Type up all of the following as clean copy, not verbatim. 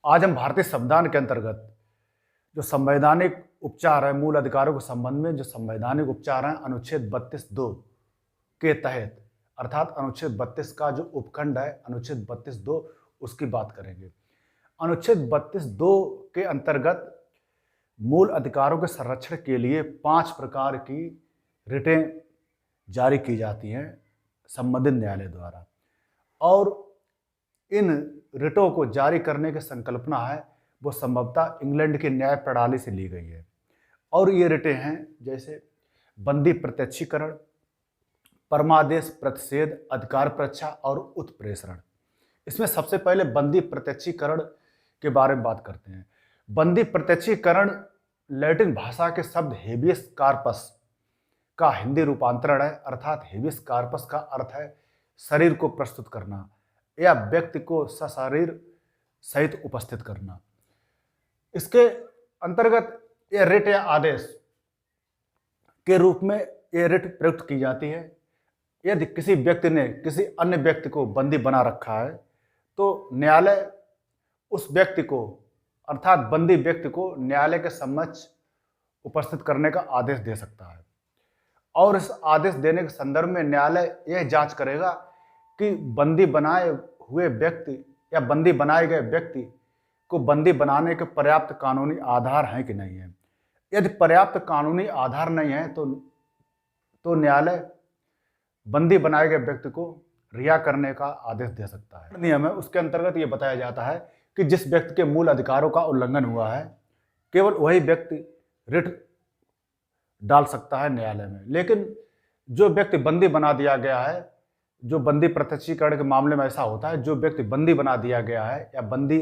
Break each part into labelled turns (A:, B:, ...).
A: आज हम भारतीय संविधान के अंतर्गत जो संवैधानिक उपचार है, मूल अधिकारों के संबंध में जो संवैधानिक उपचार हैं, अनुच्छेद 32(2) के तहत, अर्थात अनुच्छेद 32 का जो उपखंड है, अनुच्छेद 32(2) उसकी बात करेंगे। अनुच्छेद 32(2) के अंतर्गत मूल अधिकारों के संरक्षण के लिए 5 प्रकार की रिटें जारी की जाती हैं संबंधित न्यायालय द्वारा, और इन रिटों को जारी करने की संकल्पना है वो संभवतः इंग्लैंड की न्याय प्रणाली से ली गई है। और ये रिटें हैं जैसे बंदी प्रत्यक्षीकरण, परमादेश प्रतिषेध, अधिकार परीक्षा और उत्प्रेषण। इसमें सबसे पहले बंदी प्रत्यक्षीकरण के बारे में बात करते हैं। बंदी प्रत्यक्षीकरण लैटिन भाषा के शब्द हेबियस कार्पस का हिंदी रूपांतरण है, अर्थात हेबियस कार्पस का अर्थ है शरीर को प्रस्तुत करना या व्यक्ति को सशरीर सहित उपस्थित करना। इसके अंतर्गत यह रिट या आदेश के रूप में यह रिट प्रयुक्त की जाती है यदि किसी व्यक्ति ने किसी अन्य व्यक्ति को बंदी बना रखा है तो न्यायालय उस व्यक्ति को, अर्थात बंदी व्यक्ति को न्यायालय के समक्ष उपस्थित करने का आदेश दे सकता है। और इस आदेश देने के संदर्भ में न्यायालय यह जांच करेगा कि बंदी बनाए हुए व्यक्ति या बंदी बनाए गए व्यक्ति को बंदी बनाने के पर्याप्त कानूनी आधार हैं कि नहीं है। यदि पर्याप्त कानूनी आधार नहीं है तो न्यायालय बंदी बनाए गए व्यक्ति को रिहा करने का आदेश दे सकता है। नियम है उसके अंतर्गत ये बताया जाता है कि जिस व्यक्ति के मूल अधिकारों का उल्लंघन हुआ है केवल वही व्यक्ति रिट डाल सकता है न्यायालय में। लेकिन जो व्यक्ति बंदी बना दिया गया है, जो बंदी प्रत्यक्षीकरण के मामले में ऐसा होता है, जो व्यक्ति बंदी बना दिया गया है या बंदी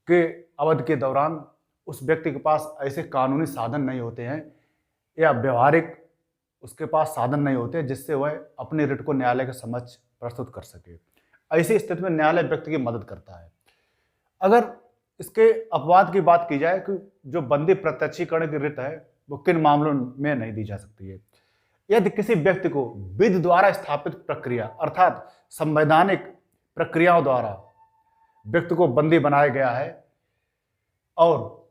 A: के अवधि के दौरान उस व्यक्ति के पास ऐसे कानूनी साधन नहीं होते हैं या व्यवहारिक उसके पास साधन नहीं होते जिससे वह अपनी रिट को न्यायालय के समक्ष प्रस्तुत कर सके। ऐसी स्थिति में न्यायालय व्यक्ति की मदद करता है। अगर इसके अपवाद की बात की जाए कि जो बंदी प्रत्यक्षीकरण की रिट है वो किन मामलों में नहीं दी जा सकती है। यदि किसी व्यक्ति को विधि द्वारा स्थापित प्रक्रिया, अर्थात संवैधानिक प्रक्रियाओं द्वारा व्यक्ति को बंदी बनाया गया है और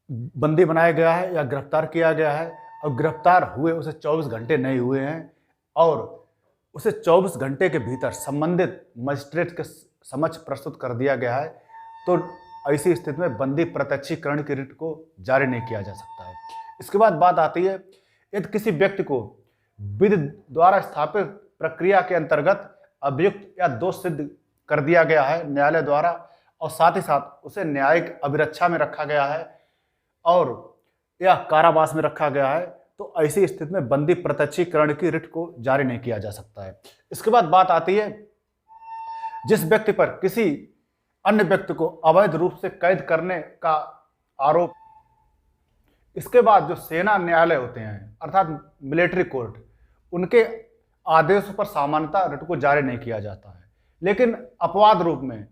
A: बंदी बनाया गया है या गिरफ्तार किया गया है और गिरफ्तार हुए उसे 24 घंटे नहीं हुए हैं और उसे 24 घंटे के भीतर संबंधित मजिस्ट्रेट के समक्ष प्रस्तुत कर दिया गया है तो ऐसी स्थिति में बंदी प्रत्यक्षीकरण की रिट को जारी नहीं किया जा सकता है। इसके बाद बात आती है यदि किसी व्यक्ति को विधि द्वारा स्थापित प्रक्रिया के अंतर्गत अभियुक्त या दोष सिद्ध कर दिया गया है न्यायालय द्वारा और साथ ही साथ उसे न्यायिक अभिरक्षा में रखा गया है और या कारावास में रखा गया है तो ऐसी स्थिति में बंदी प्रत्यक्षीकरण की रिट को जारी नहीं किया जा सकता है। इसके बाद बात आती है जिस व्यक्ति पर किसी अन्य व्यक्ति को अवैध रूप से कैद करने का आरोप। इसके बाद जो सेना न्यायालय होते हैं अर्थात मिलिट्री कोर्ट, उनके आदेशों पर सामान्यतः रिट को जारी नहीं किया जाता है। लेकिन अपवाद रूप में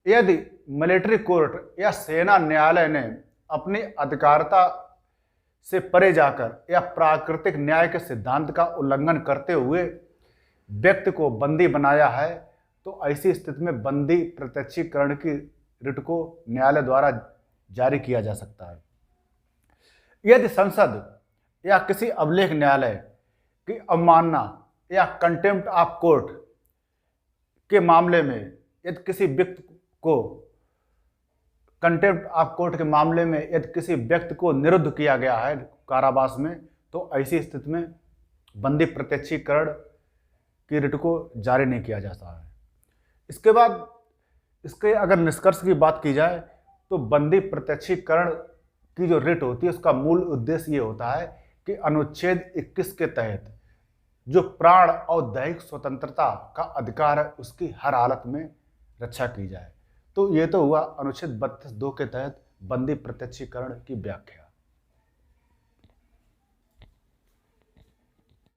A: यदि मिलिट्री कोर्ट या सेना न्यायालय ने अपनी अधिकारिता से परे जाकर या प्राकृतिक न्याय के सिद्धांत का उल्लंघन करते हुए व्यक्ति को बंदी बनाया है तो ऐसी स्थिति में बंदी प्रत्यक्षीकरण की रिट को न्यायालय द्वारा जारी किया जा सकता है। यदि संसद या किसी अभिलेख न्यायालय की अवमानना या कंटेम्प्ट ऑफ कोर्ट के मामले में यदि किसी व्यक्ति को कंटेम्प्ट ऑफ कोर्ट के मामले में यदि किसी व्यक्ति को निरुद्ध किया गया है कारावास में तो ऐसी स्थिति में बंदी प्रत्यक्षीकरण की रिट को जारी नहीं किया जाता है। इसके बाद इसके अगर निष्कर्ष की बात की जाए तो बंदी प्रत्यक्षीकरण की जो रिट होती है उसका मूल उद्देश्य ये होता है कि अनुच्छेद 21 के तहत जो प्राण और दैहिक स्वतंत्रता का अधिकार है उसकी हर हालत में रक्षा की जाए। तो ये तो हुआ अनुच्छेद 32(2) के तहत बंदी प्रत्यक्षीकरण की व्याख्या।